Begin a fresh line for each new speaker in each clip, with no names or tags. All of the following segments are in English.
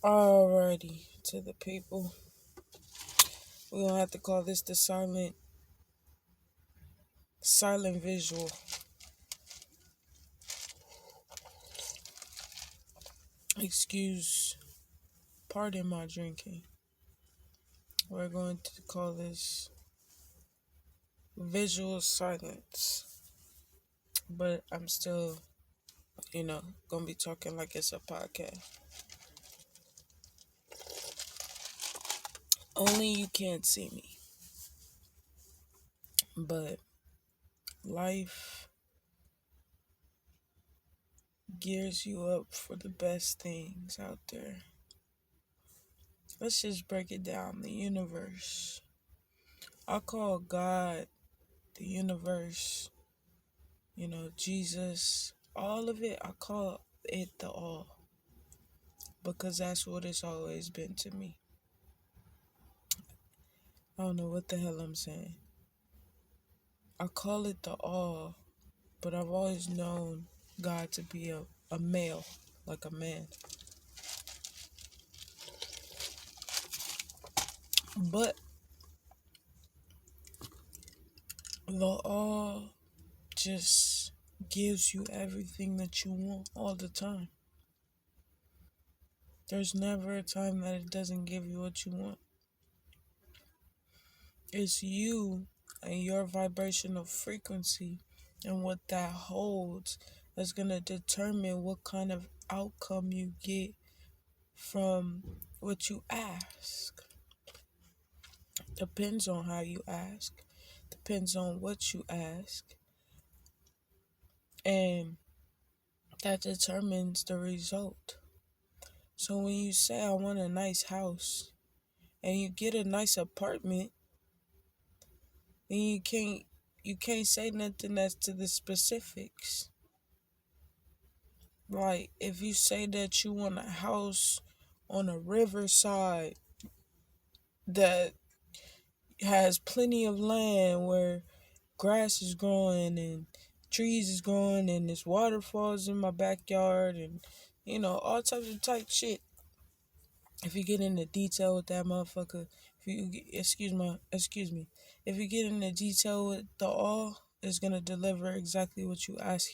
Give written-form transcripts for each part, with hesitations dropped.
Alrighty, to the people. We're gonna have to call this the silent visual. Excuse, pardon my drinking. We're going to call this visual silence. But I'm still, gonna be talking like it's a podcast. Only you can't see me. But life gears you up for the best things out there. Let's just break it down. The universe. I call God the universe, Jesus, all of it. I call it the all because that's what it's always been to me. I don't know what the hell I'm saying. I call it the all, but I've always known God to be a male, like a man. But the all just gives you everything that you want all the time. There's never a time that it doesn't give you what you want. It's you and your vibrational frequency and what that holds that's going to determine what kind of outcome you get from what you ask. Depends on how you ask, depends on what you ask, and that determines the result. So when you say I want a nice house and you get a nice apartment, then you can't say nothing as to the specifics. Like if you say that you want a house on a riverside that has plenty of land where grass is growing and trees is growing and there's waterfalls in my backyard and all types of type shit. If you get into detail with that motherfucker, if you excuse me, if you get into detail with the all, it's gonna deliver exactly what you ask.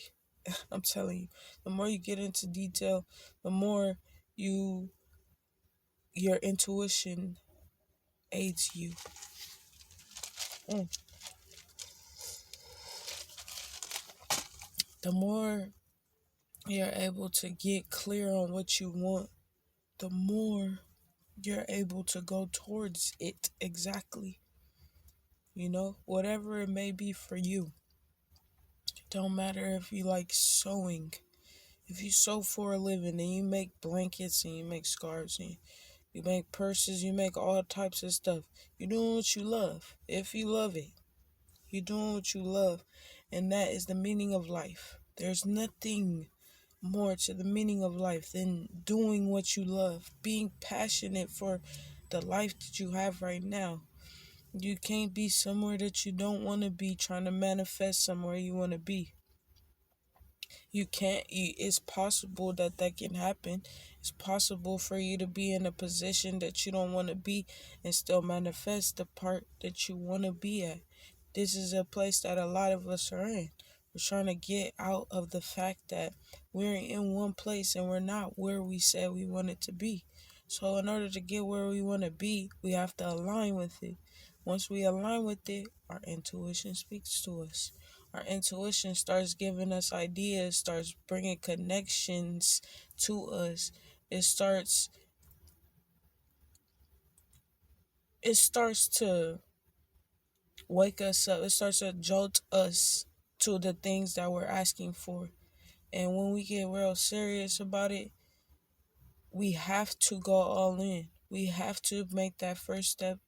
I'm telling you, the more you get into detail, the more you your intuition aids you. Mm. The more you're able to get clear on what you want, the more you're able to go towards it exactly. Whatever it may be for you. Don't matter if you like sewing. If you sew for a living and you make blankets and you make scarves and you make purses, you make all types of stuff. You're doing what you love. If you love it, you're doing what you love. And that is the meaning of life. There's nothing more to the meaning of life than doing what you love, being passionate for the life that you have right now. You can't be somewhere that you don't want to be trying to manifest somewhere you want to be. You can't, it's possible that can happen. It's possible for you to be in a position that you don't want to be and still manifest the part that you want to be at. This is a place that a lot of us are in. We're trying to get out of the fact that we're in one place and we're not where we said we wanted to be. So in order to get where we want to be, we have to align with it. Once we align with it, our intuition speaks to us. Our intuition starts giving us ideas, starts bringing connections to us. It starts to wake us up. It starts to jolt us to the things that we're asking for. And when we get real serious about it, we have to go all in. We have to make that first step.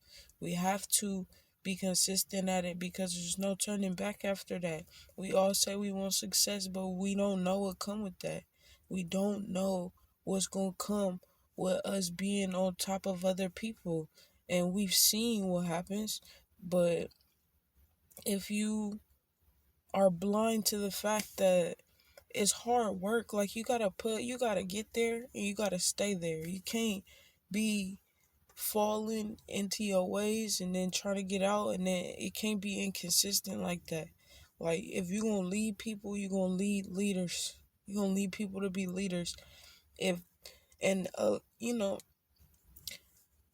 We have to be consistent at it because there's no turning back after that. We all say we want success, but we don't know what come with that. We don't know what's going to come with us being on top of other people. And we've seen what happens, but if you are blind to the fact that it's hard work. Like you gotta get there and you gotta stay there. You can't be falling into your ways and then trying to get out, and then it can't be inconsistent like that. Like if you're gonna lead people, you're gonna lead leaders. You're gonna lead people to be leaders. If and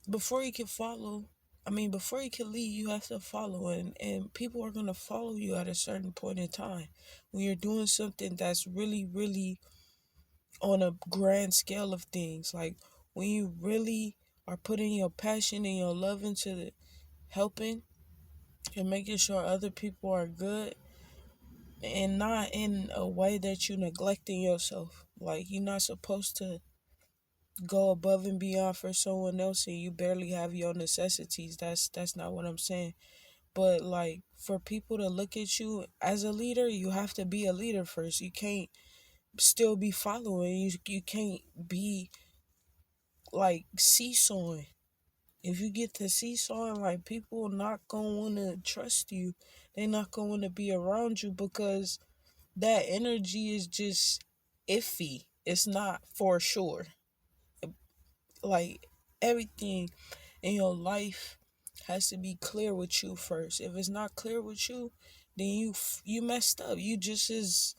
before you can follow, before you can lead, you have to follow, and people are gonna follow you at a certain point in time when you're doing something that's really, really on a grand scale of things. Like when you really are putting your passion and your love into helping and making sure other people are good, and not in a way that you neglecting yourself. Like you're not supposed to go above and beyond for someone else and you barely have your necessities. That's not what I'm saying. But like for people to look at you as a leader, you have to be a leader first. You can't still be following. You can't be like seesawing. If you get to seesawing, like people not gonna wanna trust you. They not gonna wanna be around you because that energy is just iffy. It's not for sure. Like everything in your life has to be clear with you first. If it's not clear with you, then you messed up. You just as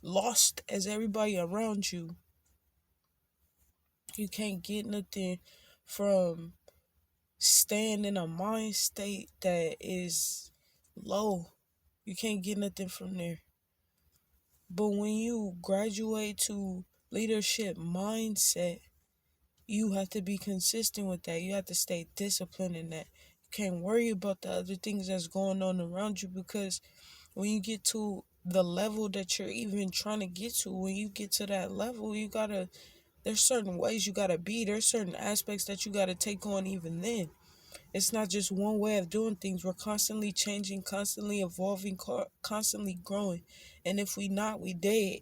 lost as everybody around you. You can't get nothing from staying in a mind state that is low. You can't get nothing from there. But when you graduate to leadership mindset, you have to be consistent with that. You have to stay disciplined in that. You can't worry about the other things that's going on around you, because when you get to the level that you're even trying to get to, when you get to that level, there's certain ways you gotta be. There's certain aspects that you gotta take on even then. It's not just one way of doing things. We're constantly changing, constantly evolving, constantly growing. And if we not, we dead.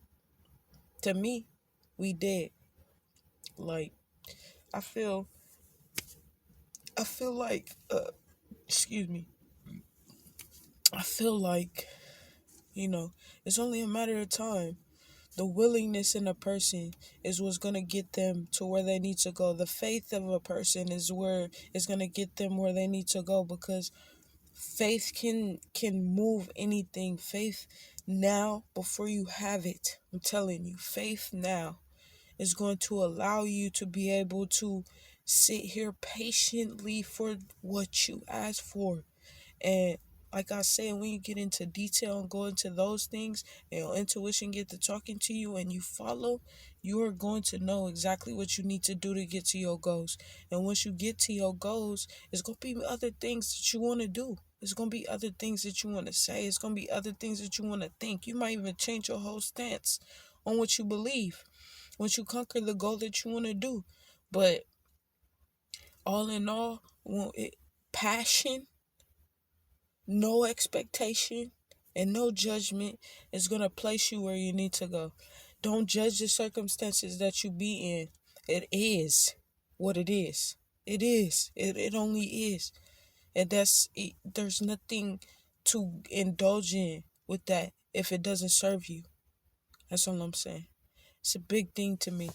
To me, we dead. Like I feel I feel like excuse me. I feel like, it's only a matter of time. The willingness in a person is what's gonna get them to where they need to go. The faith of a person is where it's gonna get them where they need to go, because faith can move anything. Faith now before you have it. I'm telling you, faith now is going to allow you to be able to sit here patiently for what you ask for. And like I said, when you get into detail and go into those things, and your intuition get to talking to you and you follow, you are going to know exactly what you need to do to get to your goals. And once you get to your goals, it's going to be other things that you want to do. It's going to be other things that you want to say. It's going to be other things that you want to think. You might even change your whole stance on what you believe once you conquer the goal that you want to do. But all in all, passion, no expectation, and no judgment is going to place you where you need to go. Don't judge the circumstances that you be in. It is what it is. It is. It only is. And there's nothing to indulge in with that if it doesn't serve you. That's all I'm saying. It's a big thing to me.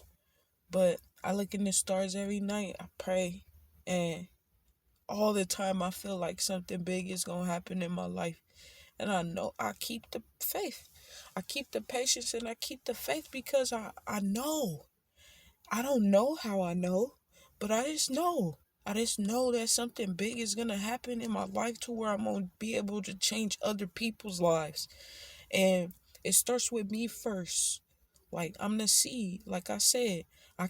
But I look in the stars every night. I pray. And all the time I feel like something big is going to happen in my life. And I know I keep the faith. I keep the patience and I keep the faith because I know. I don't know how I know, but I just know. I just know that something big is going to happen in my life to where I'm going to be able to change other people's lives. And it starts with me first. Like I'm the seed. Like I said, I